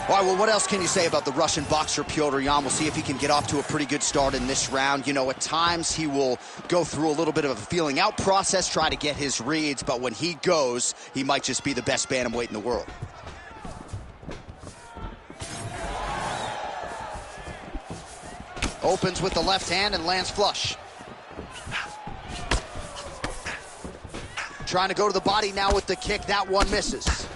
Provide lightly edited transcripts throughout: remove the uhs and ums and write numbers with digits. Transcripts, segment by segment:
All right, well, what else can you say about the Russian boxer Petr Yan? We'll see if he can get off to a pretty good start in this round. You know, at times he will go through a little bit of a feeling out process, try to get his reads, but when he goes, he might just be the best bantamweight in the world. Opens with the left hand and lands flush. Trying to go to the body now with the kick. That one misses.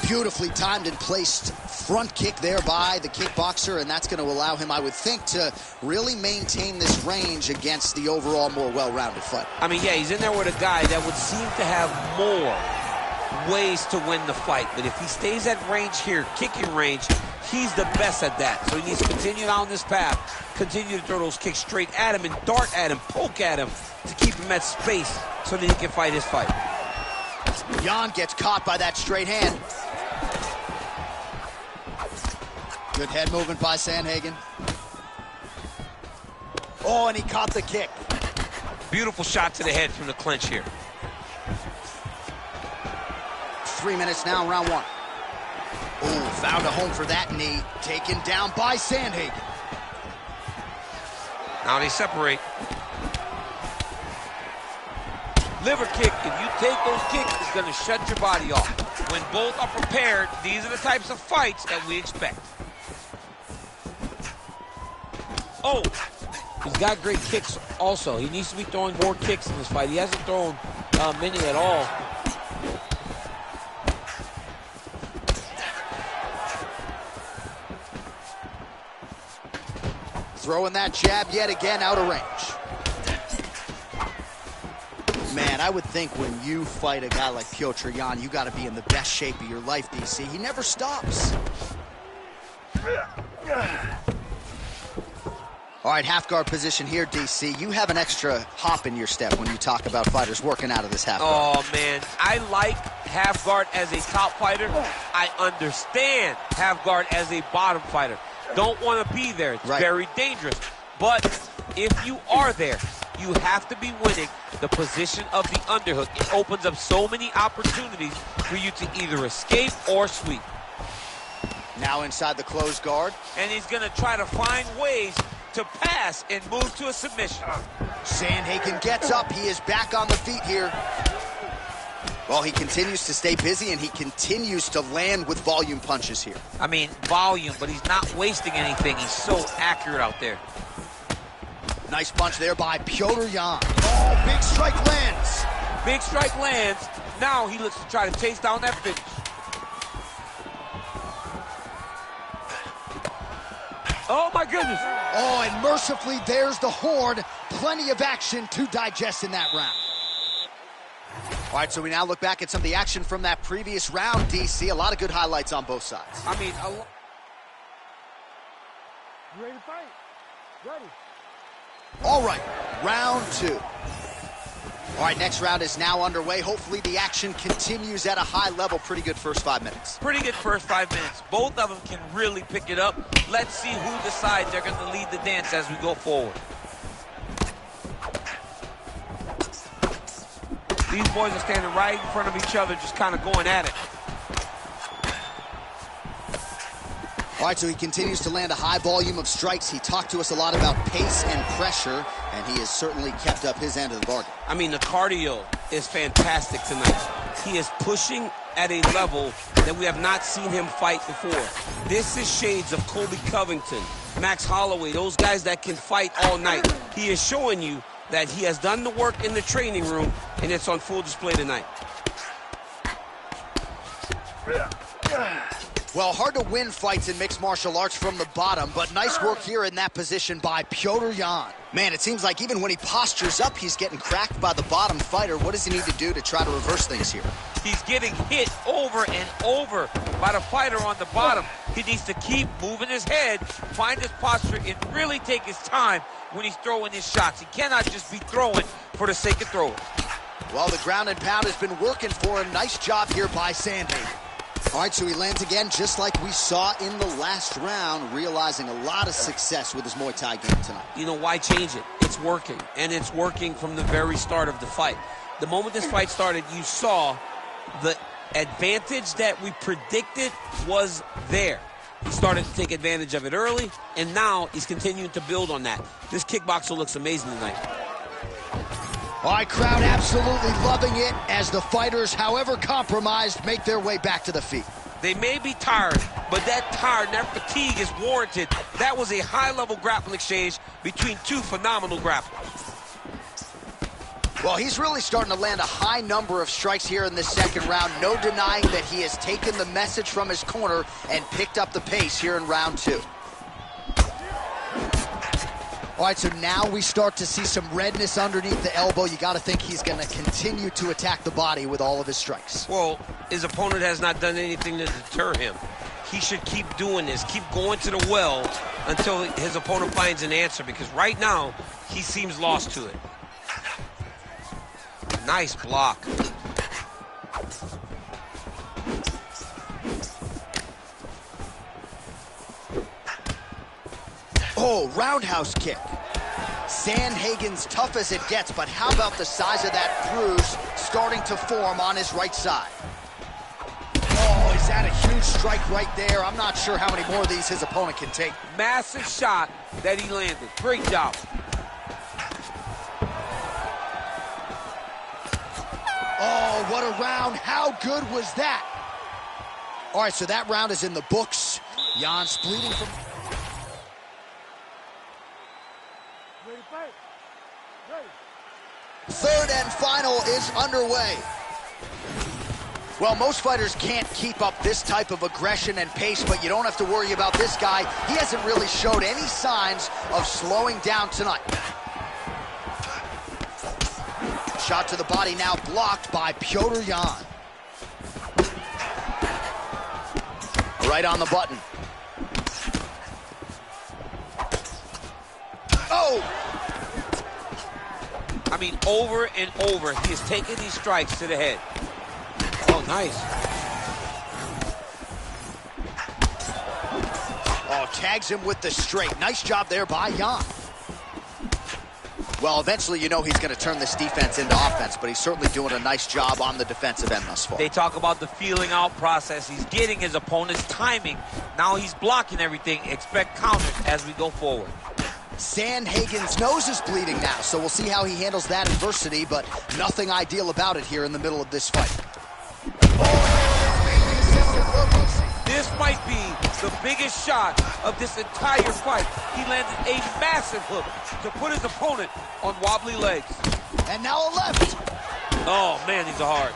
Beautifully timed and placed front kick there by the kickboxer, and that's going to allow him, I would think, to really maintain this range against the overall more well-rounded fight. I mean, yeah, he's in there with a guy that would seem to have more ways to win the fight, but if he stays at range here, kicking range, he's the best at that. So he needs to continue down this path, continue to throw those kicks straight at him and dart at him, poke at him to keep him at space so that he can fight his fight. Yan gets caught by that straight hand. Good head movement by Sandhagen. Oh, and he caught the kick. Beautiful shot to the head from the clinch here. 3 minutes now, round one. Oh, found a home for that knee. Taken down by Sandhagen. Now they separate. Liver kick, if you take those kicks, it's going to shut your body off. When both are prepared, these are the types of fights that we expect. Oh, he's got great kicks also. He needs to be throwing more kicks in this fight. He hasn't thrown many at all. Throwing that jab yet again out of range. Man, I would think when you fight a guy like Petr Yan, you got to be in the best shape of your life, DC. He never stops. All right, half guard position here, DC. You have an extra hop in your step when you talk about fighters working out of this half guard. Oh, man, I like half guard as a top fighter. I understand half guard as a bottom fighter. Don't want to be there. It's very dangerous. But if you are there, you have to be winning the position of the underhook. It opens up so many opportunities for you to either escape or sweep. Now inside the closed guard. And he's going to try to find ways to pass and move to a submission. Sandhagen gets up. He is back on the feet here. Well, he continues to stay busy, and he continues to land with volume punches here. I mean, volume, but he's not wasting anything. He's so accurate out there. Nice punch there by Petr Yan. Oh, big strike lands. Big strike lands. Now he looks to try to chase down that finish. Oh, my goodness. Oh, and mercifully, there's the horn. Plenty of action to digest in that round. All right, so we now look back at some of the action from that previous round, DC. A lot of good highlights on both sides. I mean, You ready to fight? Ready. All right, round two. All right, next round is now underway. Hopefully the action continues at a high level. Pretty good first 5 minutes. Pretty good first 5 minutes. Both of them can really pick it up. Let's see who decides they're going to lead the dance as we go forward. These boys are standing right in front of each other, just kind of going at it. All right, so he continues to land a high volume of strikes. He talked to us a lot about pace and pressure, and he has certainly kept up his end of the bargain. I mean, the cardio is fantastic tonight. He is pushing at a level that we have not seen him fight before. This is shades of Colby Covington, Max Holloway, those guys that can fight all night. He is showing you that he has done the work in the training room, and it's on full display tonight. Well, hard to win fights in mixed martial arts from the bottom, but nice work here in that position by Petr Yan. Man, it seems like even when he postures up, he's getting cracked by the bottom fighter. What does he need to do to try to reverse things here? He's getting hit over and over by the fighter on the bottom. He needs to keep moving his head, find his posture, and really take his time when he's throwing his shots. He cannot just be throwing for the sake of throwing. Well, the ground and pound has been working for him. Nice job here by Sandhagen. All right, so he lands again just like we saw in the last round, realizing a lot of success with his Muay Thai game tonight. You know, why change it? It's working, and it's working from the very start of the fight. The moment this fight started, you saw The advantage that we predicted was there. He started to take advantage of it early, and now he's continuing to build on that. This kickboxer looks amazing tonight. All right, crowd absolutely loving it as the fighters, however compromised, make their way back to the feet. They may be tired, but that tired, that fatigue is warranted. That was a high-level grappling exchange between two phenomenal grapplers. Well, he's really starting to land a high number of strikes here in this second round. No denying that he has taken the message from his corner and picked up the pace here in round two. All right, so now we start to see some redness underneath the elbow. You got to think he's going to continue to attack the body with all of his strikes. Well, his opponent has not done anything to deter him. He should keep doing this, keep going to the well until his opponent finds an answer, because right now he seems lost to it. Nice block. Oh, roundhouse kick. Sandhagen's tough as it gets, but how about the size of that bruise starting to form on his right side? Oh, is that a huge strike right there? I'm not sure how many more of these his opponent can take. Massive shot that he landed. Great job. Oh, what a round. How good was that? All right, so that round is in the books. Jan's bleeding from... Ready to fight? Ready. Third and final is underway. Well, most fighters can't keep up this type of aggression and pace, but you don't have to worry about this guy. He hasn't really showed any signs of slowing down tonight. Shot to the body now blocked by Petr Yan. Right on the button. Oh! I mean, over and over, he is taking these strikes to the head. Oh, nice. Oh, tags him with the straight. Nice job there by Yan. Well, eventually, you know he's going to turn this defense into offense, but he's certainly doing a nice job on the defensive end thus far. They talk about the feeling out process. He's getting his opponent's timing. Now he's blocking everything. Expect counters as we go forward. Sandhagen's nose is bleeding now, so we'll see how he handles that adversity, but nothing ideal about it here in the middle of this fight. This might be the biggest shot of this entire fight. He landed a massive hook to put his opponent on wobbly legs. And now a left. Oh, man, these are hard.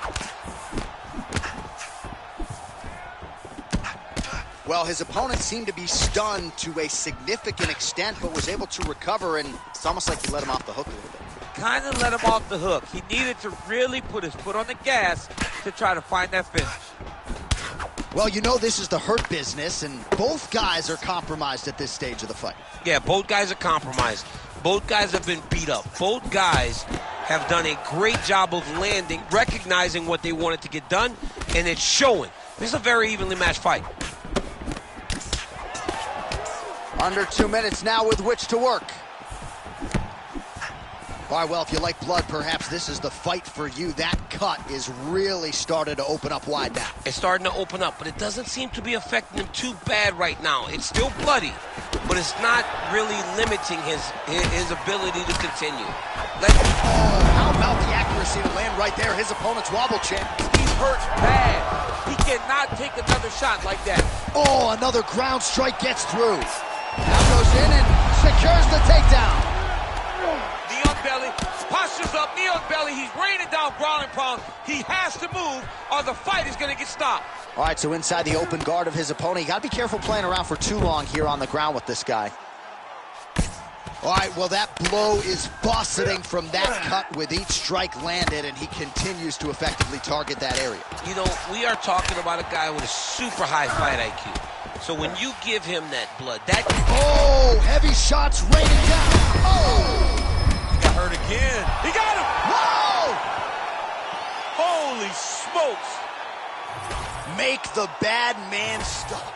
Well, his opponent seemed to be stunned to a significant extent, but was able to recover, and it's almost like he let him off the hook a little bit. Kind of let him off the hook. He needed to really put his foot on the gas to try to find that finish. Well, you know this is the hurt business, and both guys are compromised at this stage of the fight. Yeah, both guys are compromised. Both guys have been beat up. Both guys have done a great job of landing, recognizing what they wanted to get done, and it's showing. This is a very evenly matched fight. Under 2 minutes now with which to work. All right, well, if you like blood, perhaps this is the fight for you. That cut is really started to open up wide now. It's starting to open up, but it doesn't seem to be affecting him too bad right now. It's still bloody, but it's not really limiting his ability to continue. How about the accuracy to land right there? His opponent's wobble champ. He's hurt bad. He cannot take another shot like that. Oh, another ground strike gets through. Now goes in and secures the takedown. Knee on belly, postures up, knee on belly. He's raining down ground and pound. He has to move or the fight is going to get stopped. All right, so inside the open guard of his opponent. You got to be careful playing around for too long here on the ground with this guy. All right, well, that blow is buffeting from that cut with each strike landed, and he continues to effectively target that area. You know, we are talking about a guy with a super high fight IQ. So when you give him that blood, that... Oh, heavy shots raining down. Oh! He got hurt again. He got him! Whoa! Holy smokes! Make the bad man stop.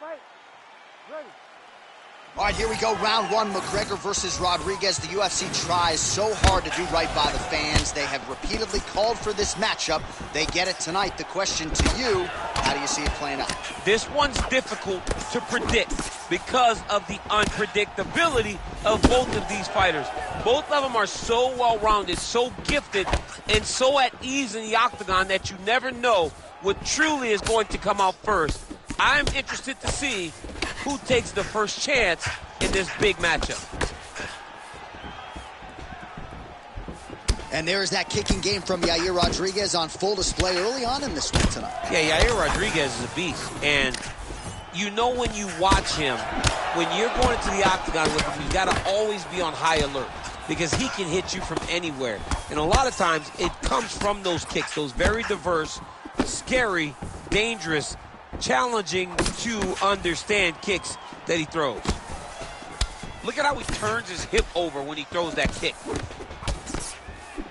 fight? Ready. All right, here we go, round one, McGregor versus Rodriguez. The UFC tries so hard to do right by the fans. They have repeatedly called for this matchup. They get it tonight. The question to you, how do you see it playing out? This one's difficult to predict because of the unpredictability of both of these fighters. Both of them are so well-rounded, so gifted, and so at ease in the octagon that you never know what truly is going to come out first. I'm interested to see who takes the first chance in this big matchup. And there's that kicking game from Yair Rodriguez on full display early on in this one tonight. Yeah, Yair Rodriguez is a beast. And you know when you watch him, when you're going into the octagon with him, you got to always be on high alert because he can hit you from anywhere. And a lot of times it comes from those kicks, those very diverse, scary, dangerous, challenging to understand kicks that he throws. Look at how he turns his hip over when he throws that kick.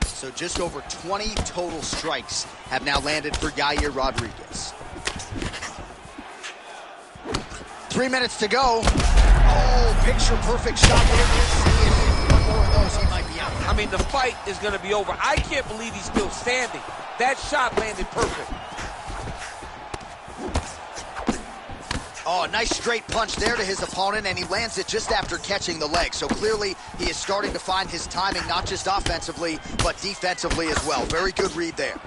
So just over 20 total strikes have now landed for Yair Rodriguez. 3 minutes to go. Oh, picture perfect shot there. One more of those, he might be out. I mean, the fight is going to be over. I can't believe he's still standing. That shot landed perfect. Oh, nice straight punch there to his opponent, and he lands it just after catching the leg. So clearly, he is starting to find his timing, not just offensively, but defensively as well. Very good read there.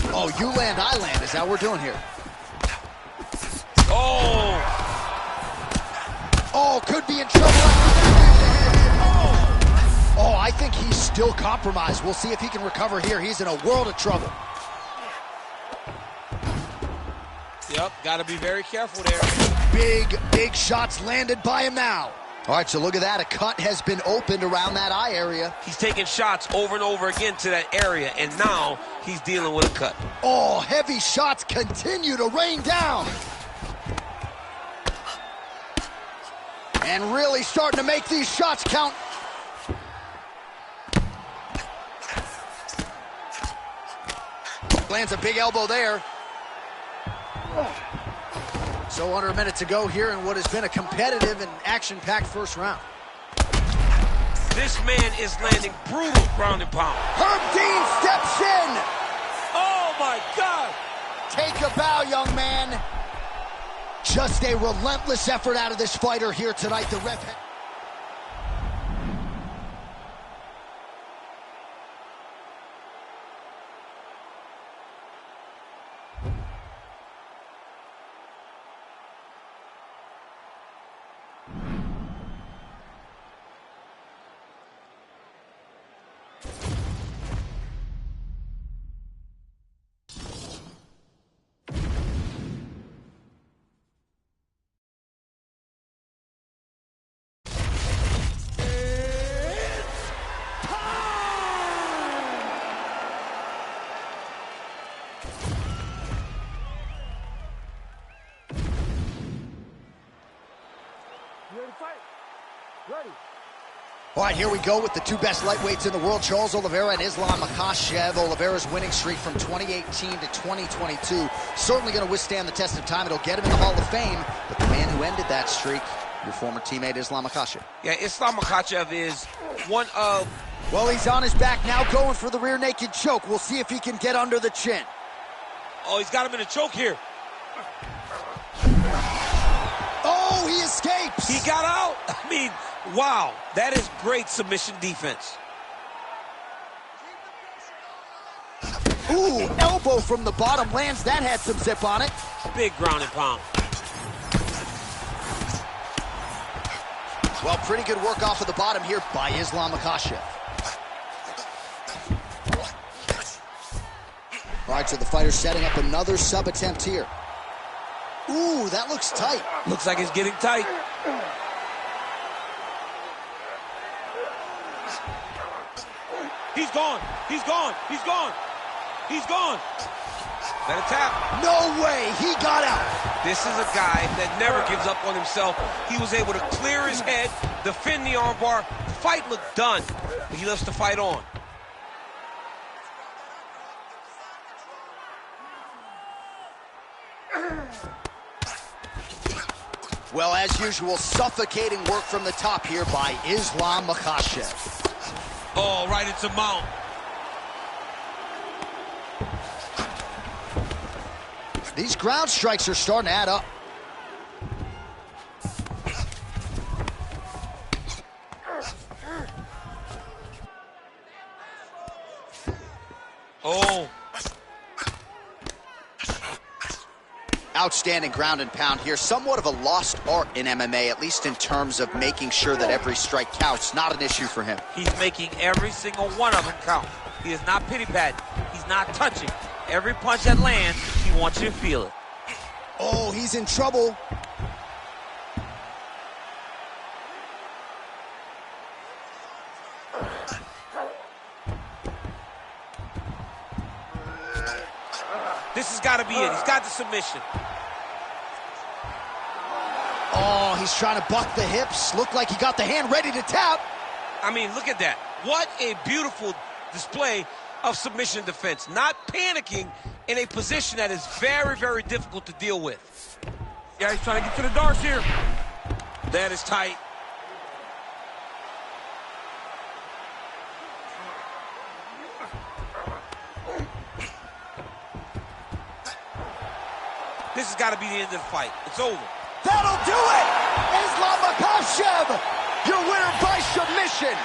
Oh, you land, I land. Is that what we're doing here? Oh! Oh, could be in trouble. Oh, I think he's still compromised. We'll see if he can recover here. He's in a world of trouble. Yep, got to be very careful there. Big shots landed by him now. All right, so look at that. A cut has been opened around that eye area. He's taking shots over and over again to that area, and now he's dealing with a cut. Oh, heavy shots continue to rain down. And really starting to make these shots count. Lands a big elbow there. So under a minute to go here in what has been a competitive and action-packed first round. This man is landing brutal ground and pound. Herb Dean steps in. Oh, my God. Take a bow, young man. Just a relentless effort out of this fighter here tonight. The ref... You ready to fight? Ready. All right, here we go with the two best lightweights in the world, Charles Oliveira and Islam Makhachev. Oliveira's winning streak from 2018 to 2022 certainly going to withstand the test of time. It'll get him in the Hall of Fame, but the man who ended that streak, your former teammate Islam Makhachev. Yeah, Islam Makhachev is one of... Well, he's on his back now going for the rear naked choke. We'll see if he can get under the chin. Oh, he's got him in a choke here. Oh, he escapes. He got out. I mean, wow. That is great submission defense. Ooh, elbow from the bottom lands. That had some zip on it. Big ground and pound. Well, pretty good work off of the bottom here by Islam Makhachev. All right, so the fighter's setting up another sub attempt here. Ooh, that looks tight. Looks like it's getting tight. He's gone. He's gone. He's gone. He's gone. That a tap? No way. He got out. This is a guy that never gives up on himself. He was able to clear his head, defend the armbar. The fight looked done, but he loves to fight on. Well, as usual, suffocating work from the top here by Islam Makhachev. Oh, right into mount. These ground strikes are starting to add up. Oh. Outstanding ground and pound here. Somewhat of a lost art in MMA, at least in terms of making sure that every strike counts. Not an issue for him. He's making every single one of them count. He is not pity-patting. He's not touching. Every punch that lands, he wants you to feel it. Oh, he's in trouble. This has got to be it. He's got the submission. Oh, he's trying to buck the hips. Looked like he got the hand ready to tap. I mean, look at that. What a beautiful display of submission defense. Not panicking in a position that is very, very difficult to deal with. Yeah, he's trying to get to the darts here. That is tight. This has got to be the end of the fight. It's over. That'll do it! Islam Makhachev, your winner by submission.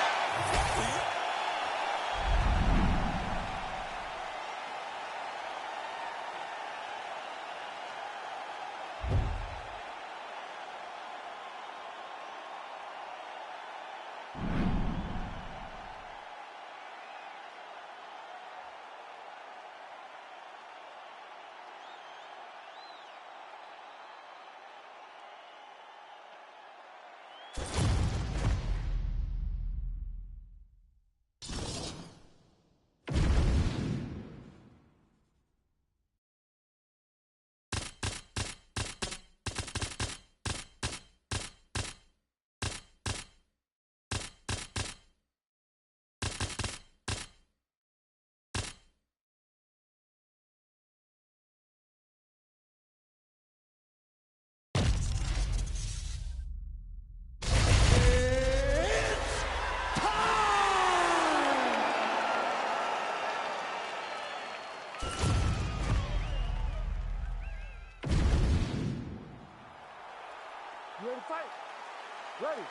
You ready to fight? Ready.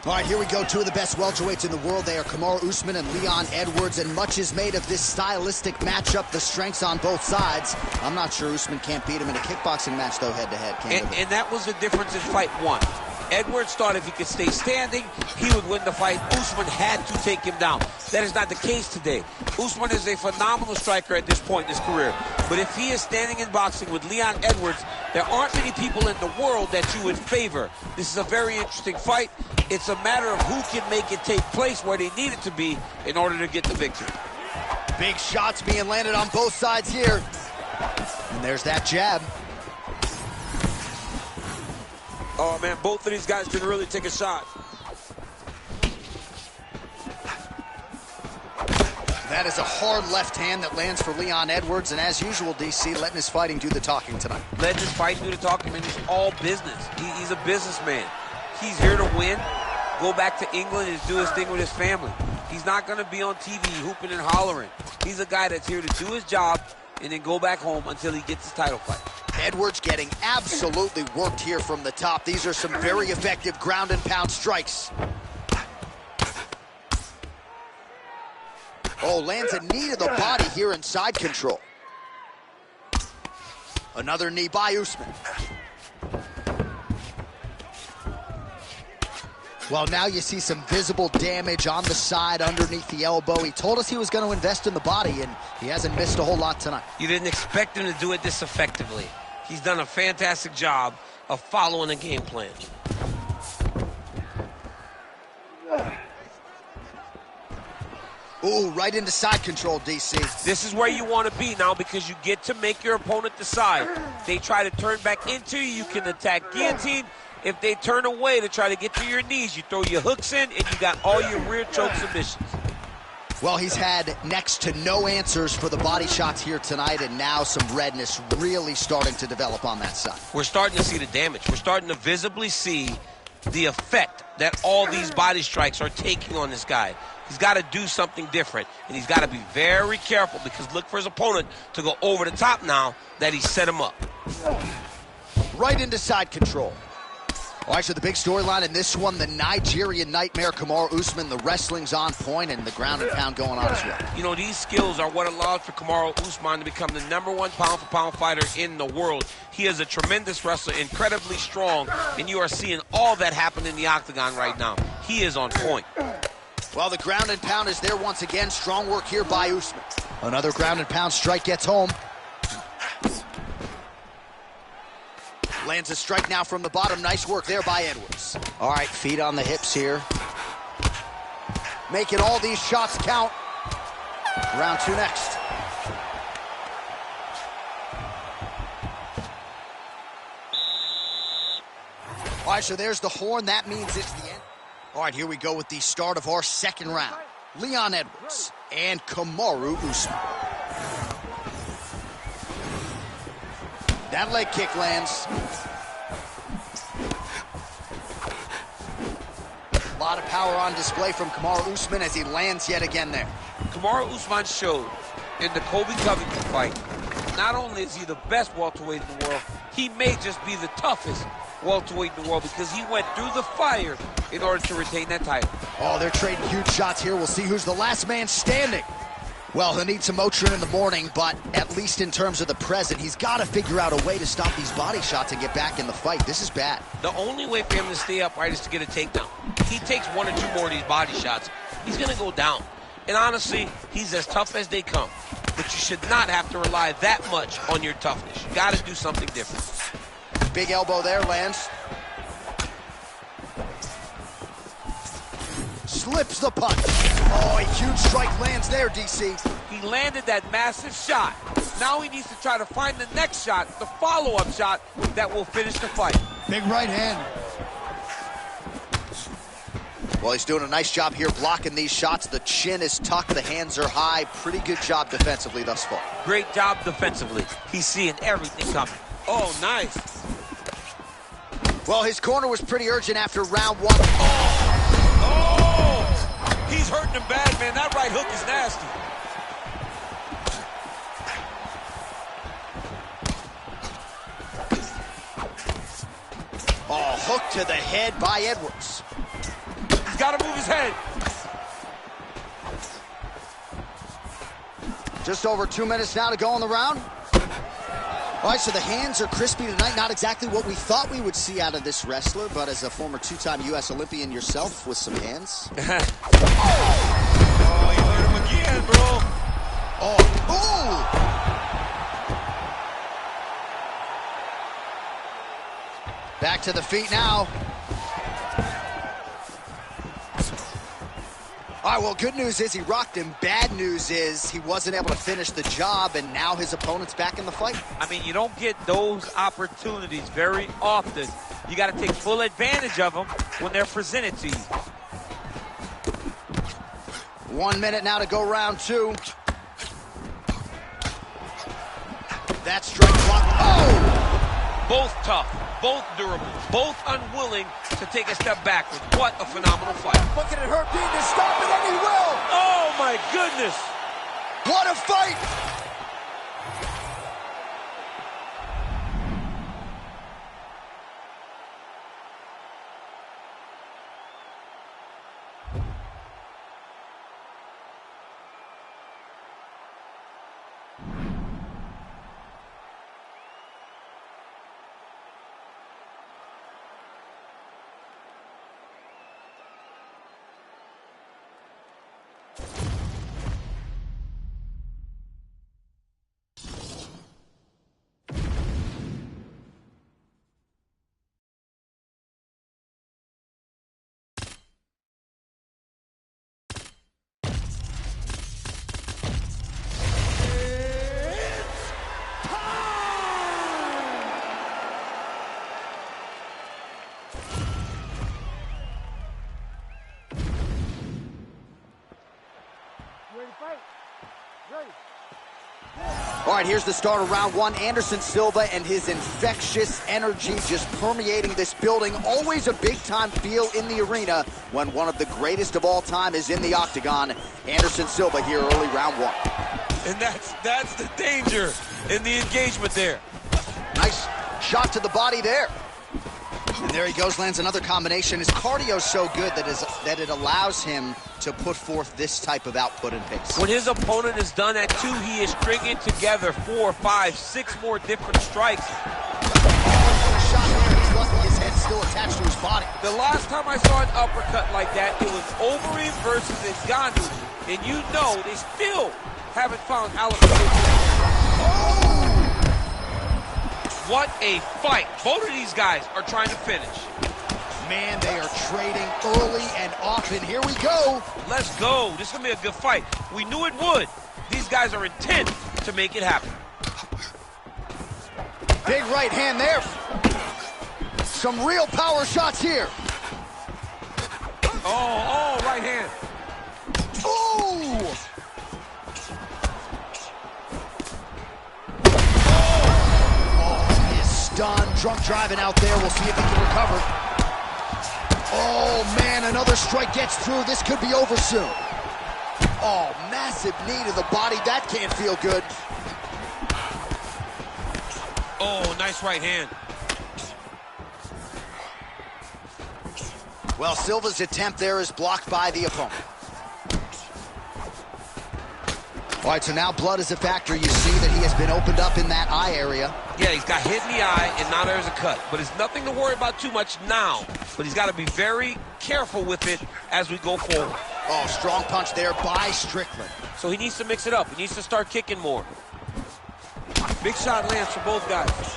All right, here we go. Two of the best welterweights in the world. They are Kamaru Usman and Leon Edwards, and much is made of this stylistic matchup, the strengths on both sides. I'm not sure Usman can't beat him in a kickboxing match, though, head-to-head. And that was the difference in fight one. Edwards thought if he could stay standing, he would win the fight. Usman had to take him down. That is not the case today. Usman is a phenomenal striker at this point in his career. But if he is standing in boxing with Leon Edwards, there aren't many people in the world that you would favor. This is a very interesting fight. It's a matter of who can make it take place where they need it to be in order to get the victory. Big shots being landed on both sides here. And there's that jab. Oh, man, both of these guys can really take a shot. That is a hard left hand that lands for Leon Edwards, and as usual, DC, letting his fighting do the talking tonight. Letting his fighting do the talking, man. It's all business. He's a businessman. He's here to win, go back to England and do his thing with his family. He's not going to be on TV hooping and hollering. He's a guy that's here to do his job and then go back home until he gets his title fight. Edwards getting absolutely worked here from the top. These are some very effective ground and pound strikes. Oh, lands a knee to the body here in side control. Another knee by Usman. Well, now you see some visible damage on the side underneath the elbow. He told us he was going to invest in the body, and he hasn't missed a whole lot tonight. You didn't expect him to do it this effectively. He's done a fantastic job of following a game plan. Ooh, right into side control, DC. This is where you want to be now because you get to make your opponent decide. They try to turn back into you, you can attack guillotine. If they turn away to try to get to your knees, you throw your hooks in and you got all your rear choke submissions. Well, he's had next to no answers for the body shots here tonight, and now some redness really starting to develop on that side. We're starting to see the damage. We're starting to visibly see the effect that all these body strikes are taking on this guy. He's got to do something different, and he's got to be very careful because look for his opponent to go over the top now that he set him up. Right into side control. All right, so the big storyline in this one, the Nigerian Nightmare, Kamaru Usman, the wrestling's on point and the ground and pound going on as well. You know, these skills are what allowed for Kamaru Usman to become the #1 pound-for-pound fighter in the world. He is a tremendous wrestler, incredibly strong, and you are seeing all that happen in the octagon right now. He is on point. Well, the ground and pound is there once again. Strong work here by Usman. Another ground and pound strike gets home. Lands a strike now from the bottom. Nice work there by Edwards. All right, feet on the hips here. Making all these shots count. Round 2 next. All right, so there's the horn. That means it's the end. All right, here we go with the start of our second round. Leon Edwards and Kamaru Usman. That leg kick lands. A lot of power on display from Kamaru Usman as he lands yet again there. Kamaru Usman showed in the Colby Covington fight, not only is he the best welterweight in the world, he may just be the toughest welterweight in the world because he went through the fire in order to retain that title. Oh, they're trading huge shots here. We'll see who's the last man standing. Well, he'll need some Motrin in the morning, but at least in terms of the present, he's got to figure out a way to stop these body shots and get back in the fight. This is bad. The only way for him to stay upright is to get a takedown. If he takes 1 or 2 more of these body shots, he's going to go down. And honestly, he's as tough as they come. But you should not have to rely that much on your toughness. You got to do something different. Big elbow there, lands. Slips the punch. Oh, a huge strike lands there, DC. He landed that massive shot. Now he needs to try to find the next shot, the follow-up shot that will finish the fight. Big right hand. Well, he's doing a nice job here blocking these shots. The chin is tucked, the hands are high. Pretty good job defensively thus far. Great job defensively. He's seeing everything coming. Oh, nice. Well, his corner was pretty urgent after round 1. Oh! He's hurting him bad, man. That right hook is nasty. Oh, hook to the head by Edwards. He's got to move his head. Just over 2 minutes now to go in the round. All right, so the hands are crispy tonight. Not exactly what we thought we would see out of this wrestler, but as a former 2-time U.S. Olympian yourself with some hands. Oh, you hurt him again, bro. Oh, ooh. Back to the feet now. All right, well, good news is he rocked him. Bad news is he wasn't able to finish the job, and now his opponent's back in the fight. I mean, you don't get those opportunities very often. You got to take full advantage of them when they're presented to you. 1 minute now to go round 2. That strike block. Oh! Both tough, both durable, both unwilling to take a step backward. What a phenomenal fight. Looking at Herb Dean to stop it, and he will. Oh, my goodness. What a fight! All right, here's the start of round one. Anderson Silva and his infectious energy just permeating this building. Always a big-time feel in the arena when one of the greatest of all time is in the octagon. Anderson Silva here early round one. And that's the danger in the engagement there. Nice shot to the body there. And there he goes, lands another combination. His cardio's so good that it allows him to put forth this type of output and pace. When his opponent is done at 2, he is stringing together 4, 5, 6 more different strikes. Shot there, he's lucky his head's still attached to his body. The last time I saw an uppercut like that, it was Overeem versus Ngannou. And you know they still haven't found Alistair. What a fight. Both of these guys are trying to finish. Man, they are trading early and often. Here we go. Let's go. This is going to be a good fight. We knew it would. These guys are intent to make it happen. Big right hand there. Some real power shots here. Oh, right hand. Ooh! Done. Drunk driving out there. We'll see if he can recover. Oh, man, another strike gets through. This could be over soon. Oh, massive knee to the body. That can't feel good. Oh, nice right hand. Well, Silva's attempt there is blocked by the opponent. All right, so now blood is a factor. You see that he has been opened up in that eye area. Yeah, he's got hit in the eye, and now there's a cut. But it's nothing to worry about too much now. But he's got to be very careful with it as we go forward. Oh, strong punch there by Strickland. So he needs to mix it up. He needs to start kicking more. Big shot lands for both guys.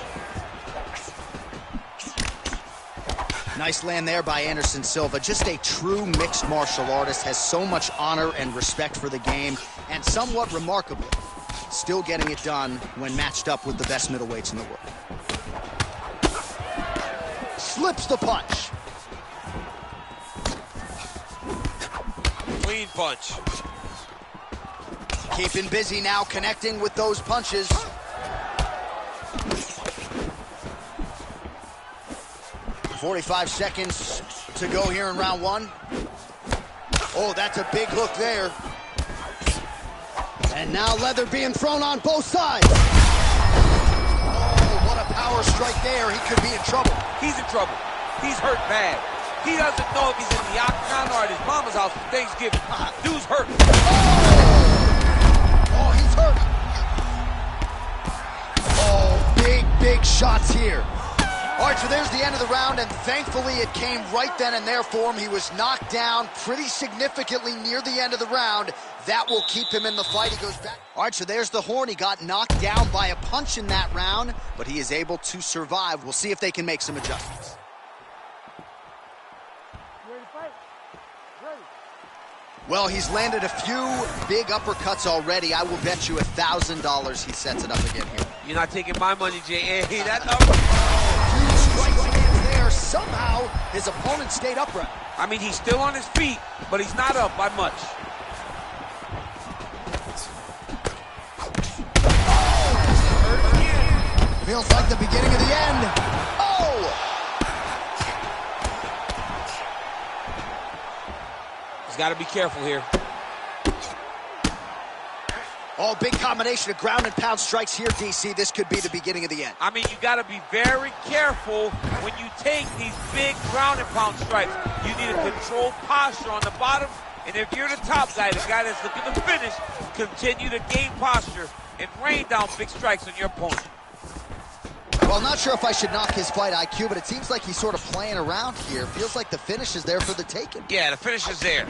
Nice land there by Anderson Silva. Just a true mixed martial artist, has so much honor and respect for the game, and somewhat remarkable, still getting it done when matched up with the best middleweights in the world. Slips the punch. Clean punch. Keeping busy now, connecting with those punches. .45 seconds to go here in round one. Oh, that's a big hook there. And now leather being thrown on both sides. Oh, what a power strike there. He could be in trouble. He's in trouble. He's hurt bad. He doesn't know if he's in the octagon or at his mama's house for Thanksgiving. Dude's hurt. Oh, he's hurt. Oh, big shots here. All right, so there's the end of the round, and thankfully it came right then and there for him. He was knocked down pretty significantly near the end of the round. That will keep him in the fight. He goes back. All right, so there's the horn. He got knocked down by a punch in that round, but he is able to survive. We'll see if they can make some adjustments. Ready to fight? Ready. Well, he's landed a few big uppercuts already. I will bet you $1,000 he sets it up again here. You're not taking my money, Jay. Hey, that uppercut. There. Somehow his opponent stayed upright. I mean, he's still on his feet, but he's not up by much. Feels like the beginning of the end. Oh! He's got to be careful here. Oh, big combination of ground and pound strikes here, DC. This could be the beginning of the end. I mean, you got to be very careful when you take these big ground and pound strikes. You need a controlled posture on the bottom, and if you're the top guy, the guy that's looking to finish, continue to gain posture and rain down big strikes on your opponent. Well, I'm not sure if I should knock his fight IQ, but it seems like he's sort of playing around here. Feels like the finish is there for the taking. Yeah, the finish is there.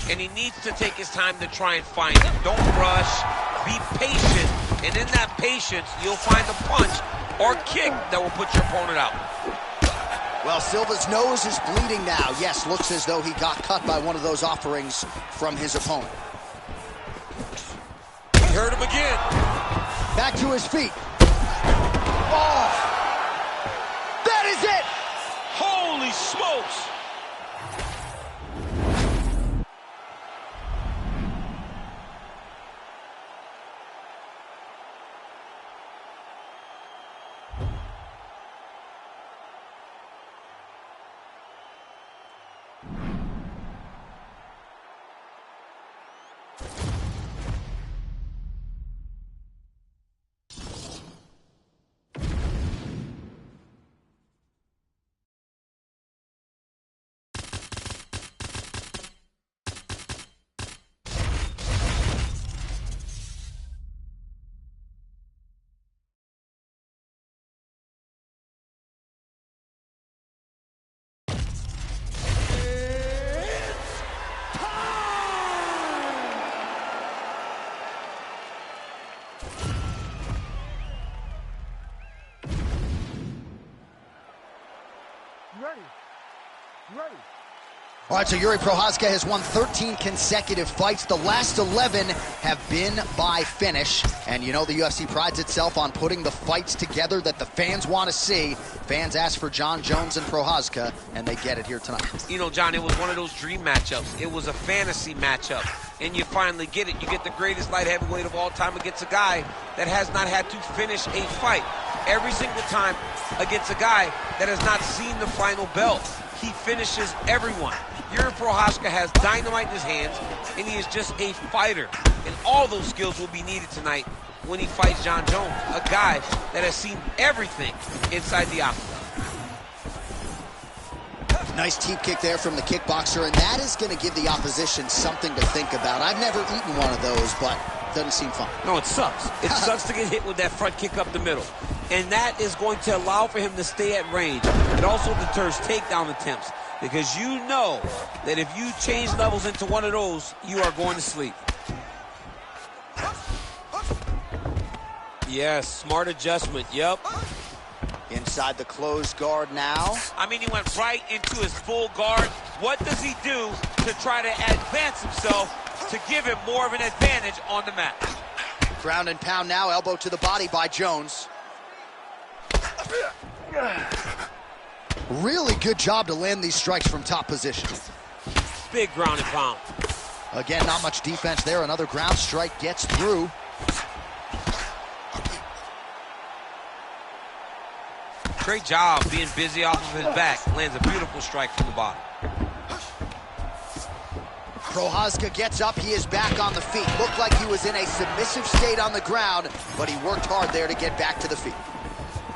And he needs to take his time to try and find it. Don't rush. Be patient. And in that patience, you'll find a punch or kick that will put your opponent out. Well, Silva's nose is bleeding now. Yes, looks as though he got cut by one of those offerings from his opponent. He hurt him again. Back to his feet. Oh! That is it! Holy smokes! Ready. Ready. All right, so Yuri Prochazka has won 13 consecutive fights. The last 11 have been by finish. And you know the UFC prides itself on putting the fights together that the fans want to see. Fans ask for Jon Jones and Prochazka, and they get it here tonight. You know, John, it was one of those dream matchups. It was a fantasy matchup, and you finally get it. You get the greatest light heavyweight of all time against a guy that has not had to finish a fight. Every single time against a guy that has not seen the final bell. He finishes everyone. Yuri Prochazka has dynamite in his hands, and he is just a fighter. And all those skills will be needed tonight when he fights Jon Jones, a guy that has seen everything inside the octagon. Nice teep kick there from the kickboxer, and that is going to give the opposition something to think about. I've never eaten one of those, but it doesn't seem fun. No, it sucks. It sucks to get hit with that front kick up the middle. And that is going to allow for him to stay at range. It also deters takedown attempts, because you know that if you change levels into one of those, you are going to sleep. Yes, smart adjustment, yep. Inside the closed guard now. I mean, he went right into his full guard. What does he do to try to advance himself to give him more of an advantage on the mat? Ground and pound now, elbow to the body by Jones. Really good job to land these strikes from top position. Big ground and pound. Again, not much defense there. Another ground strike gets through. Great job being busy off of his back. Lands a beautiful strike from the bottom. Prochazka gets up. He is back on the feet. Looked like he was in a submissive state on the ground, but he worked hard there to get back to the feet.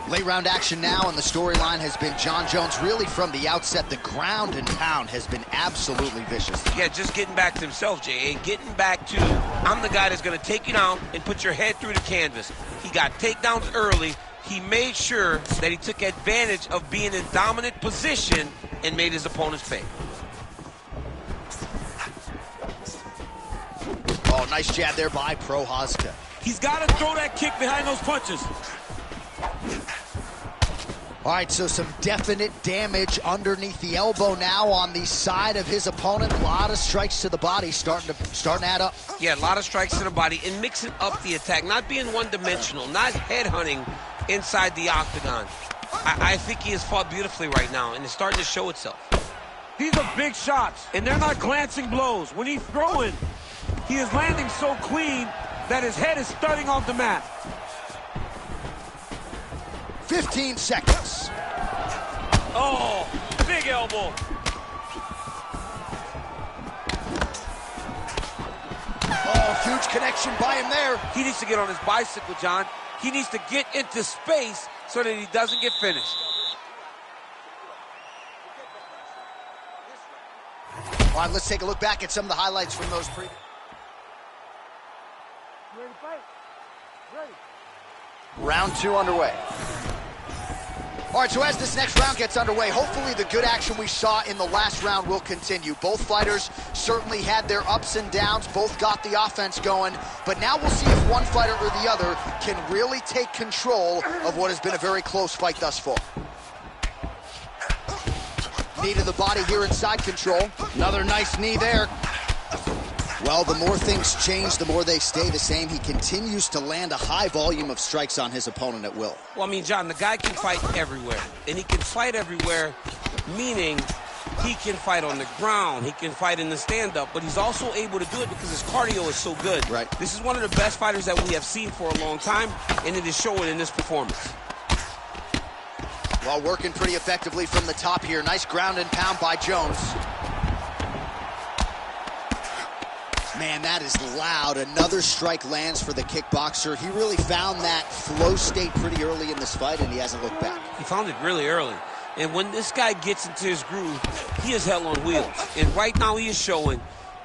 Late round action now, and the storyline has been Jon Jones really from the outset. The ground and pound has been absolutely vicious. Yeah, just getting back to himself, J.A. Getting back to, I'm the guy that's going to take you down and put your head through the canvas. He got takedowns early. He made sure that he took advantage of being in dominant position and made his opponents pay. Oh, nice jab there by Prochazka. He's got to throw that kick behind those punches. All right, so some definite damage underneath the elbow now on the side of his opponent. A lot of strikes to the body starting to add up. Yeah, a lot of strikes to the body and mixing up the attack, not being one-dimensional, not headhunting inside the octagon. I think he has fought beautifully right now, and it's starting to show itself. These are big shots, and they're not glancing blows. When he's throwing, he is landing so clean that his head is studding off the mat. 15 seconds. Oh, big elbow. Oh, huge connection by him there. He needs to get on his bicycle, John. He needs to get into space so that he doesn't get finished. All right, let's take a look back at some of the highlights from those previous. Ready to fight? Ready. Round 2 underway. All right, so as this next round gets underway, hopefully the good action we saw in the last round will continue. Both fighters certainly had their ups and downs, both got the offense going, but now we'll see if one fighter or the other can really take control of what has been a very close fight thus far. Knee to the body here inside control. Another nice knee there. Well, the more things change, the more they stay the same. He continues to land a high volume of strikes on his opponent at will. Well, I mean, John, the guy can fight everywhere. And he can fight everywhere, meaning he can fight on the ground. He can fight in the stand-up. But he's also able to do it because his cardio is so good. Right. This is one of the best fighters that we have seen for a long time, and it is showing in this performance. Well, working pretty effectively from the top here. Nice ground and pound by Jones. Man, that is loud. Another strike lands for the kickboxer. He really found that flow state pretty early in this fight, and he hasn't looked back. He found it really early. And when this guy gets into his groove, he is hell on wheels. And right now he is showing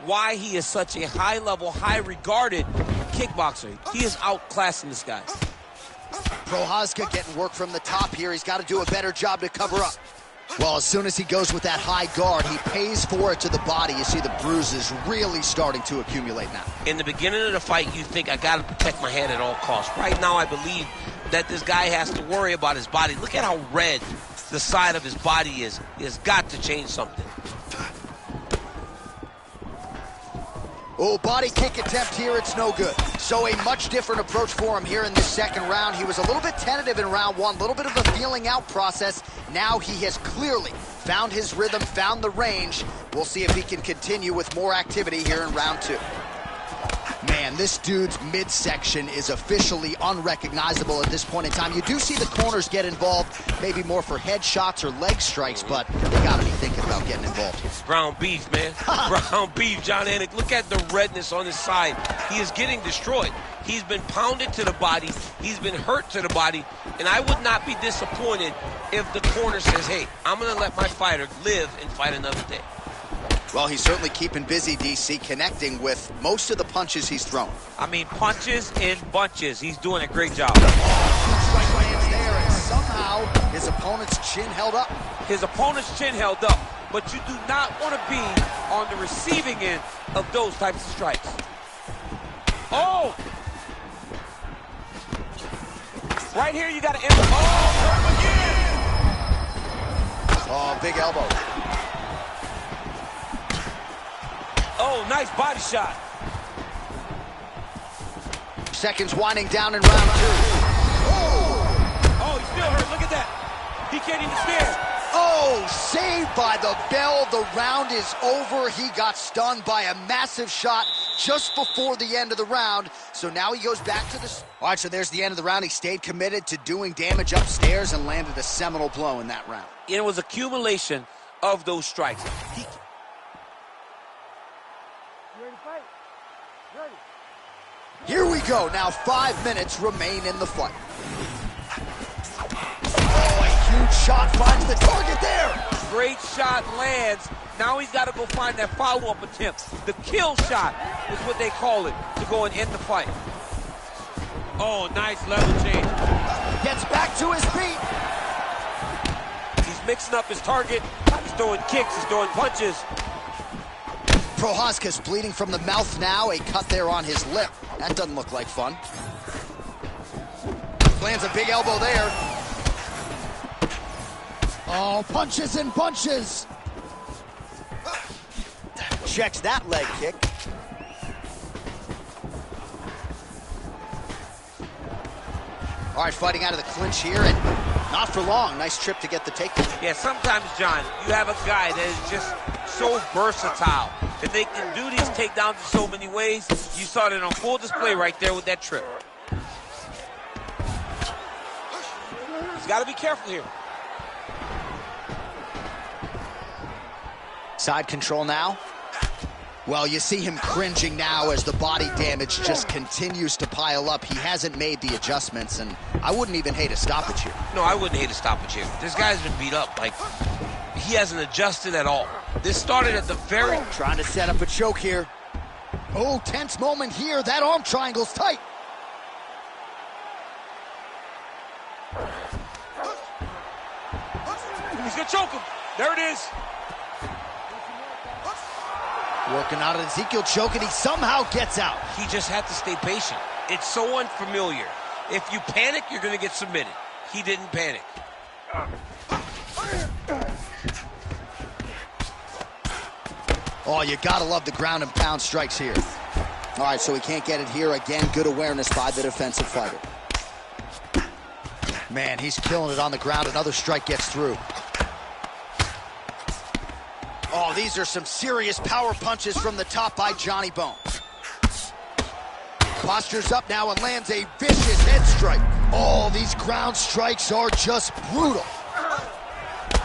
why he is such a high-level, high-regarded kickboxer. He is outclassing this guy. Prochazka getting work from the top here. He's got to do a better job to cover up. Well, as soon as he goes with that high guard, he pays for it to the body. You see the bruises really starting to accumulate now. In the beginning of the fight, you think, I got to protect my head at all costs. Right now, I believe that this guy has to worry about his body. Look at how red the side of his body is. He has got to change something. Oh, body kick attempt here, it's no good. So a much different approach for him here in this second round. He was a little bit tentative in round one, a little bit of a feeling out process. Now he has clearly found his rhythm, found the range. We'll see if he can continue with more activity here in round two. Man, this dude's midsection is officially unrecognizable at this point in time. You do see the corners get involved, maybe more for headshots or leg strikes, but they gotta be thinking about getting involved. Ground beef, man. Ground beef, Jon Anik. Look at the redness on his side. He is getting destroyed. He's been pounded to the body. He's been hurt to the body. And I would not be disappointed if the corner says, hey, I'm going to let my fighter live and fight another day. Well, he's certainly keeping busy, DC, connecting with most of the punches he's thrown. I mean, punches in bunches. He's doing a great job. Strike lands there, and somehow his opponent's chin held up. His opponent's chin held up, but you do not want to be on the receiving end of those types of strikes. Oh! Right here, you got to end. Oh, again! Oh, big elbow. Oh, nice body shot. Seconds winding down in round two. Oh, he's still hurt. Look at that. He can't even stand. Oh, saved by the bell. The round is over. He got stunned by a massive shot just before the end of the round. So now he goes back to the... All right, so there's the end of the round. He stayed committed to doing damage upstairs and landed a seminal blow in that round. It was accumulation of those strikes. You ready to fight? Ready. Here we go. Now 5 minutes remain in the fight. Oh, a huge shot finds the target there. Great shot lands. Now he's got to go find that follow-up attempt. The kill shot is what they call it, to go and end the fight. Oh, nice level change. Gets back to his feet. He's mixing up his target. He's throwing kicks. He's throwing punches. Prochazka's bleeding from the mouth now. A cut there on his lip. That doesn't look like fun. Lands a big elbow there. Oh, punches and bunches. Checks that leg kick. All right, fighting out of the clinch here, and not for long. Nice trip to get the takedown. Yeah, sometimes, John, you have a guy that is just so versatile that they can do these takedowns in so many ways. You saw it on full display right there with that trip. He's got to be careful here. Side control now. Well, you see him cringing now as the body damage just continues to pile up. He hasn't made the adjustments, and I wouldn't even hate a stoppage here. No, I wouldn't hate a stoppage here. This guy's been beat up. Like, he hasn't adjusted at all. This started at the very... Trying to set up a choke here. Oh, tense moment here. That arm triangle's tight. He's going to choke him. There it is. Working out an Ezekiel choke, and he somehow gets out. He just had to stay patient. It's so unfamiliar. If you panic, you're going to get submitted. He didn't panic. Oh, you gotta love the ground and pound strikes here. All right, so he can't get it here. Again, good awareness by the defensive fighter. Man, he's killing it on the ground. Another strike gets through. Oh, these are some serious power punches from the top by Johnny Bones. Postures up now and lands a vicious head strike. Oh, these ground strikes are just brutal.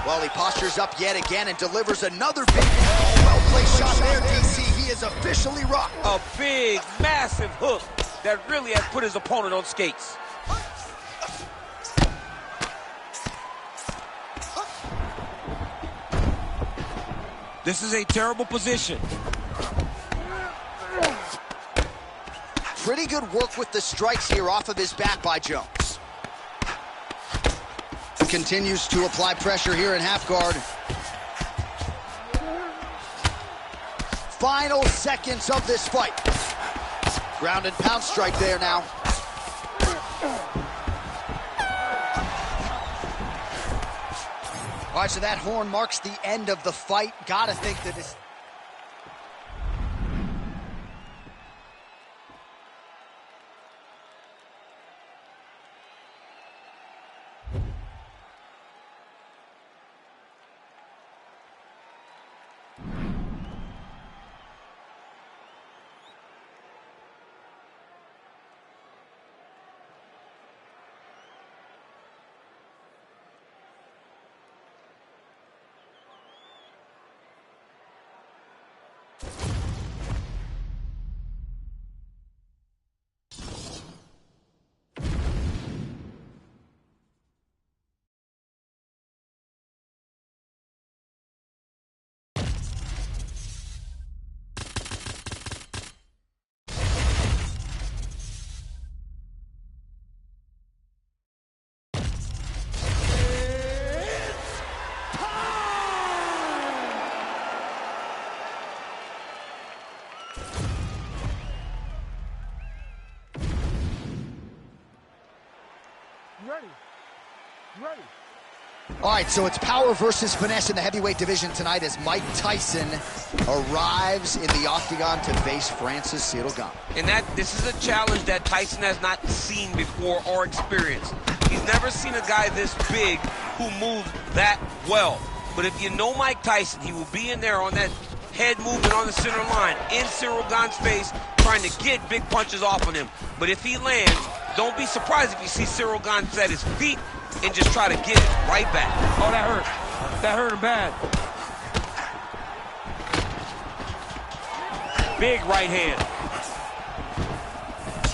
Well, he postures up yet again and delivers another big, well-placed shot there, DC. He is officially rocked. A big, massive hook that really has put his opponent on skates. This is a terrible position. Pretty good work with the strikes here off of his back by Jones. Continues to apply pressure here in half guard. Final seconds of this fight. Ground and pound strike there now. All right, so that horn marks the end of the fight. Gotta think that this... Ready. Ready. All right, so it's power versus finesse in the heavyweight division tonight as Mike Tyson arrives in the octagon to face Francis Ciryl-Gane. And this is a challenge that Tyson has not seen before or experienced. He's never seen a guy this big who moves that well. But if you know Mike Tyson, he will be in there on that head movement on the center line, in Ciryl-Gane's face, trying to get big punches off on him. But if he lands, don't be surprised if you see Ciryl-Gane set his feet and just try to get it right back. Oh, that hurt. That hurt him bad. Big right hand.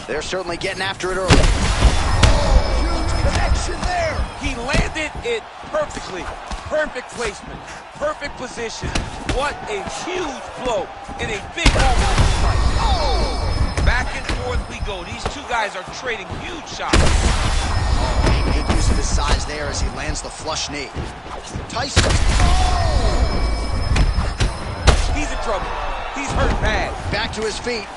They're certainly getting after it early. Oh, huge connection there. He landed it perfectly. Perfect placement. Perfect position. What a huge blow in a big moment in the fight. Oh! Back and forth we go. These two guys are trading huge shots. Oh, he made use of his size there as he lands the flush knee. Tyson. Oh! He's in trouble. He's hurt bad. Back to his feet.